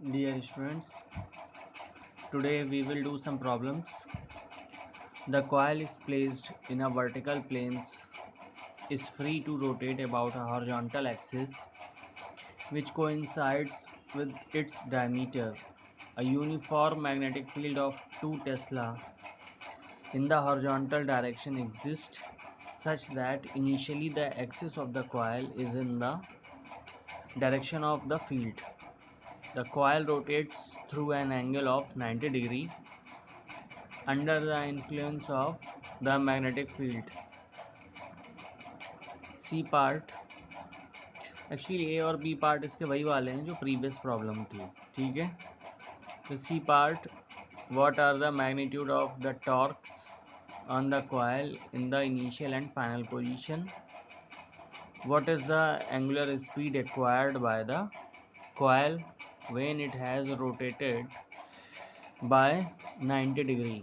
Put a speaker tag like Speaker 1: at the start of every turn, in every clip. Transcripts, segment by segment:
Speaker 1: Dear students, today we will do some problems. The coil is placed in a vertical planes, is free to rotate about a horizontal axis which coincides with its diameter. A uniform magnetic field of 2 Tesla in the horizontal direction exists such that initially the axis of the coil is in the direction of the field. The coil rotates through an angle of 90 degree under the influence of the magnetic field. C part actually A और B part इसके वही वाले हैं जो previous problem थी, ठीक है। तो C part, what are the magnitude of the torques on the coil in the initial and final position, what is the angular speed acquired by the coil when it has rotated by 90 degree.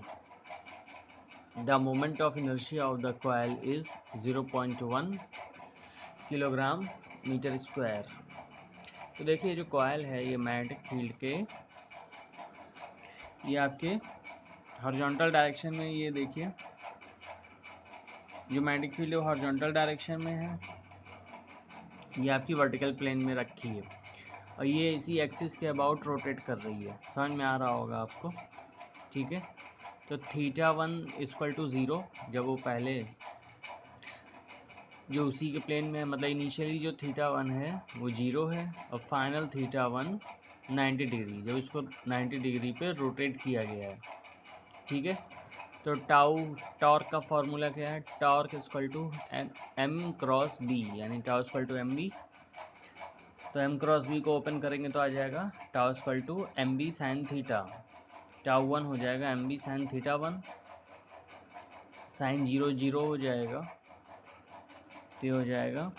Speaker 1: The moment of inertia of the coil is 0.1 kilogram metre square. तो देखिए जो coil है ये magnetic field के, ये आपके horizontal direction में, ये देखिए जो मैग्नेटिक फील्ड है वो हॉरिजॉन्टल डायरेक्शन में है, ये आपकी वर्टिकल प्लेन में रखी है और ये इसी एक्सिस के अबाउट रोटेट कर रही है। समझ में आ रहा होगा आपको, ठीक है। तो θ1 = 0 जब वो पहले जो उसी के प्लेन में, मतलब इनिशियली जो θ1 है वो 0 है और फाइनल θ1 90 डिग्री, जब इसको 90 डिग्री पे रोटेट किया गया है, ठीक है। तो टॉर्क का फॉर्मूला क्या है? टॉर्क = m क्रॉस बी, यानी τ = mb। तो m क्रॉस बी को ओपन करेंगे तो आ जाएगा τ = mb sin थीटा। τ1 हो जाएगा mb sin θ1, साइन 0 0 हो जाएगा, तो ये हो जाएगा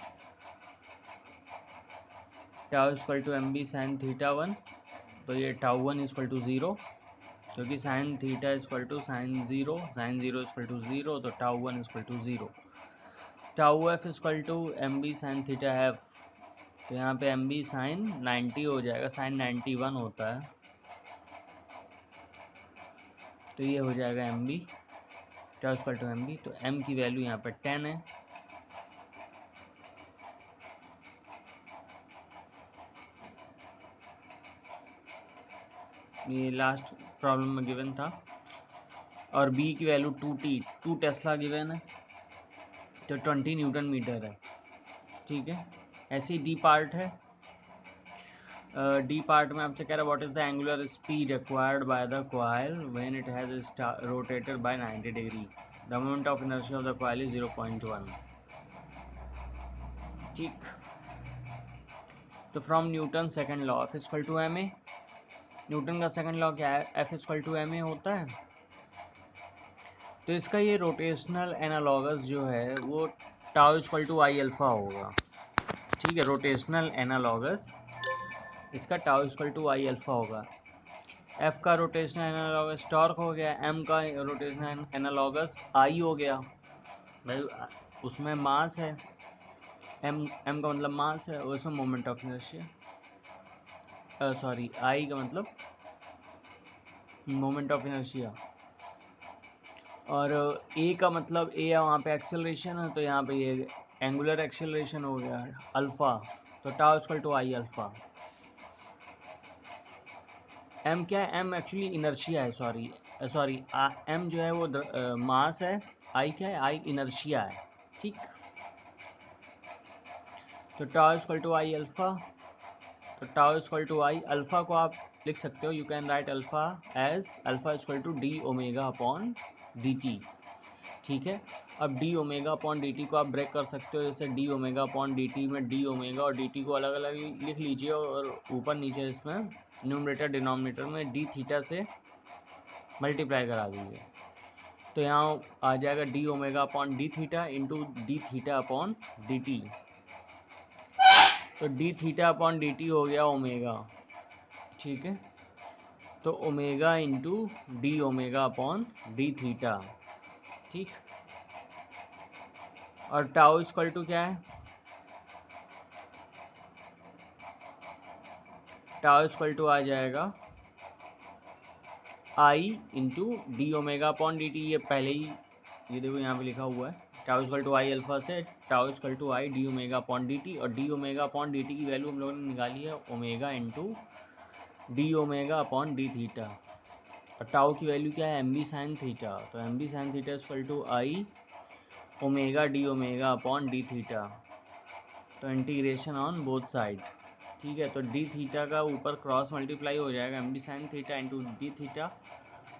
Speaker 1: τ = mb sin θ1। तो ये τ1 = 0, क्योंकि साइन थीटा = साइन 0, साइन 0 = 0, तो τ1 = 0। τf = mb sin θf, तो यहाँ पे mb sin 90 हो जाएगा, साइन 91 होता है, तो ये हो जाएगा mb, τ = mb। तो m की वैल्यू यहाँ पे 10 है। ये लास्ट प्रॉब्लम में गिवन था। और b की वैल्यू 2 टेस्ला गिवन है, तो 20 न्यूटन मीटर है, ठीक है। ऐसे ही डी पार्ट है। डी पार्ट में आपसे कह रहा है what is the angular speed acquired by the coil when it has rotated by 90 degree. The moment of inertia of the coil is 0.1, ठीक। तो from Newton second law F = ma, Newton का second law क्या है? F = ma होता है। तो इसका ये रोटेशनल एनालॉगस जो है वो τ = I अल्फा होगा, ठीक है। रोटेशनल एनालॉगस इसका τ = I अल्फा होगा। एफ का रोटेशनल एनालॉगस टॉर्क हो गया, एम का रोटेशनल एनालॉगस आई हो गया, भाई उसमें मास है, एम का मतलब मास है, और उसमें moment of inertia, sorry I का मतलब मोमेंट ऑफ इनर्शिया, और ए का मतलब ए है, वहाँ पे एक्सेलरेशन है, तो यहाँ पे ये एंगुलर एक्सेलरेशन हो गया अल्फ़ा, तो τ = I अल्फ़ा। एम क्या है? एम एक्चुअली इनर्शिया है, सॉरी एम जो है वो मास है, आई क्या है? आई इनर्शिया है, ठीक। तो τ = I अल्फ़ा, तो τ = I अल्फ़ा को आप लिख सकते हो, you can write alpha as alpha = d/dt, ठीक है। अब d/dt को आप ब्रेक कर सकते हो, जैसे d/dt में d ओमेगा और dt को अलग अलग लिख लीजिए, और ऊपर नीचे इसमें न्यूमरेटर डिनोमिनेटर में d थीटा से मल्टीप्लाई करा दीजिए, तो यहाँ आ जाएगा d/d इंटू d/dt। तो d/dt हो गया ओमेगा, ठीक है। तो ओमेगा इंटू d/d, ठीक। और τ = क्या है? टाउ इक्वल टू आ जाएगा I into d omega upon d t. ये पहले ही ये देखो यहाँ पे लिखा हुआ है, tau equal to I alpha से tau equal to I d omega upon d t, और d omega upon d t की वैल्यू हम लोगों ने निकाली है omega into d omega upon d theta, और टाउ की वैल्यू क्या है एम बी साइन थीटा। तो M B sine theta equal to I omega d omega upon d theta. तो इंटीग्रेशन ऑन बोथ साइड, ठीक है। तो डी थीटा का ऊपर क्रॉस मल्टीप्लाई हो जाएगा M B sine theta into d theta,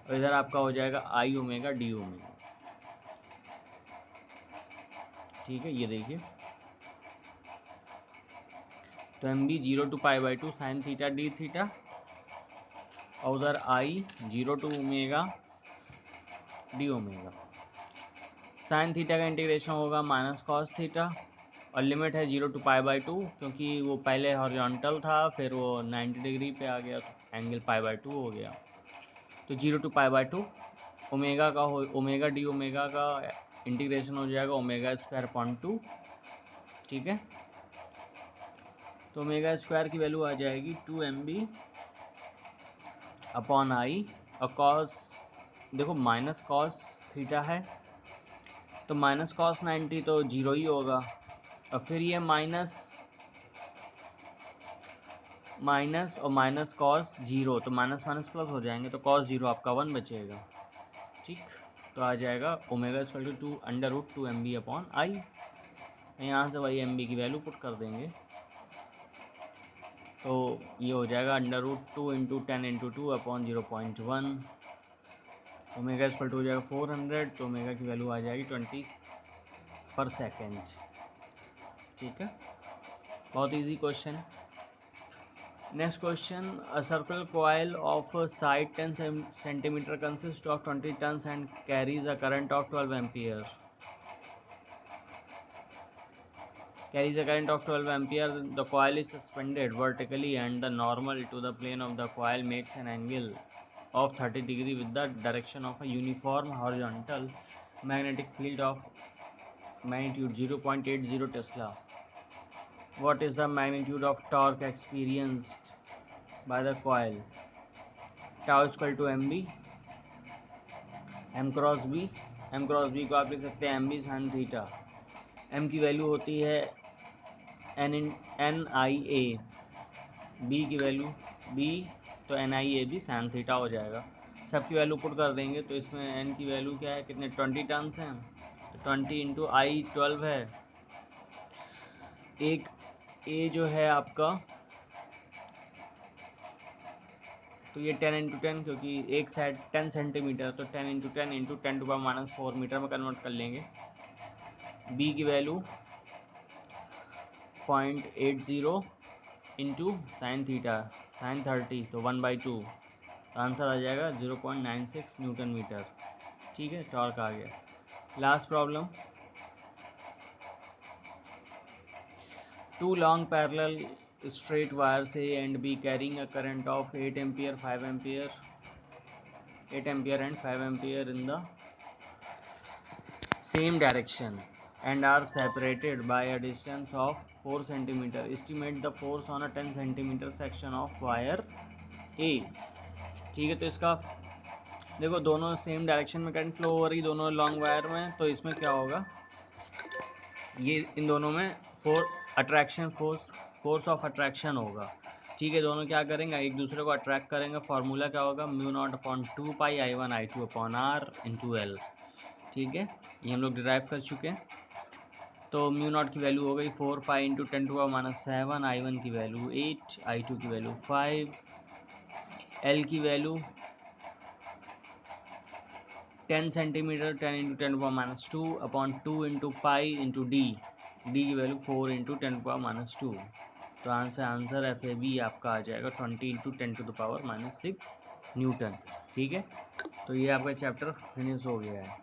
Speaker 1: और इधर आपका हो जाएगा आई ओमेगा डी ओमेगा, ठीक है। ये देखिए, तो M B 0 to pi by 2 sine theta d theta, और उधर I 0 to omega d omega. Sine theta का इंटीग्रेशन होगा माइनस कॉस थीटा, और लिमिट है 0 टू पाई बाई 2, क्योंकि वो पहले हॉरिजॉन्टल था फिर वो 90 डिग्री पे आ गया तो एंगल पाई बाई 2 हो गया। तो 0 टू पाई बाई 2 ओमेगा का हो, ओमेगा डी ओमेगा का इंटीग्रेशन हो जाएगा ओमेगा स्क्वायर अपॉन 2, ठीक है। तो ओमेगा स्क्वायर की वैल्यू आ जाएगी 2 एम बी अपॉन आई, और कॉस देखो माइनस कॉस थीटा है तो माइनस कॉस 90 तो 0 ही होगा, और फिर ये माइनस माइनस और माइनस कॉस 0, तो माइनस माइनस प्लस हो जाएंगे, तो कॉस 0 आपका 1 बचेगा, ठीक। तो आ जाएगा omega equal to 2 under root 2 M B upon I. यहाँ से वही एम बी की वैल्यू पुट कर देंगे, तो ये हो जाएगा under root 2 into 10 into 2 upon 0.1। Omega equal to हो जाएगा 400, तो ओमेगा की वैल्यू आ जाएगी 20 पर सेकेंड, ठीक है। बहुत easy question. Next question, a circular coil of side 10 centimeter consists of 20 turns and carries a current of 12 ampere. Carries a current of 12 ampere. The coil is suspended vertically and the normal to the plane of the coil makes an angle of 30 degree with the direction of a uniform horizontal magnetic field of magnitude 0.80 Tesla. What is the magnitude of torque experienced by the coil? Tau is equal to mb, m cross B. m cross B को आप लिख सकते हैं M B sine theta. m की value होती है N I A, B की value B, तो एन आई ए भी साइन थीटा हो जाएगा। सबकी वैल्यू पुट कर देंगे, तो इसमें n की वैल्यू क्या है, कितने 20 टर्न्स हैं, तो 20 इंटू आई 12 है। एक ए जो है आपका, तो ये 10 इंटू 10, क्योंकि एक साइड 10 सेंटीमीटर, तो 10 into 10 into 10 to power minus 4 metre में कन्वर्ट कर लेंगे। बी की value 0.80 into sine theta sine 30, तो 1/2, आंसर आ जाएगा 0.96 न्यूटन मीटर, ठीक है। टॉर्क आ गया। Last problem, two long parallel straight wires A and B carrying a current of 8 ampere, 5 ampere, 8 ampere and 5 ampere in the same direction and are separated by a distance of 4 centimeter. Estimate the force on a 10 centimeter section of wire A, ठीक है। तो इसका देखो दोनों same direction में current flow हो रही, दोनों लॉन्ग वायर में, तो इसमें क्या होगा, ये इन दोनों में फोर्स ऑफ अट्रैक्शन होगा, ठीक है। दोनों क्या करेंगे, एक दूसरे को अट्रैक्ट करेंगे। फार्मूला क्या होगा, μ0/2 पाई I1 I2 upon R into L, ठीक है। ये हम लोग डिराइव कर चुके हैं। तो μ0 की वैल्यू हो गई 4 pi into 10 to power minus 7, I1 की वैल्यू 8, I2 की वैल्यू 5, L की value 10 centimetre 10 into 10 to power minus 2 upon 2 into pi into d, d की value 4 into 10 to power minus 2। तो आंसर एफ ए बी आपका आ जाएगा 20 into 10 to the power minus 6 newton, ठीक है। तो ये आपका चैप्टर फिनिश हो गया है।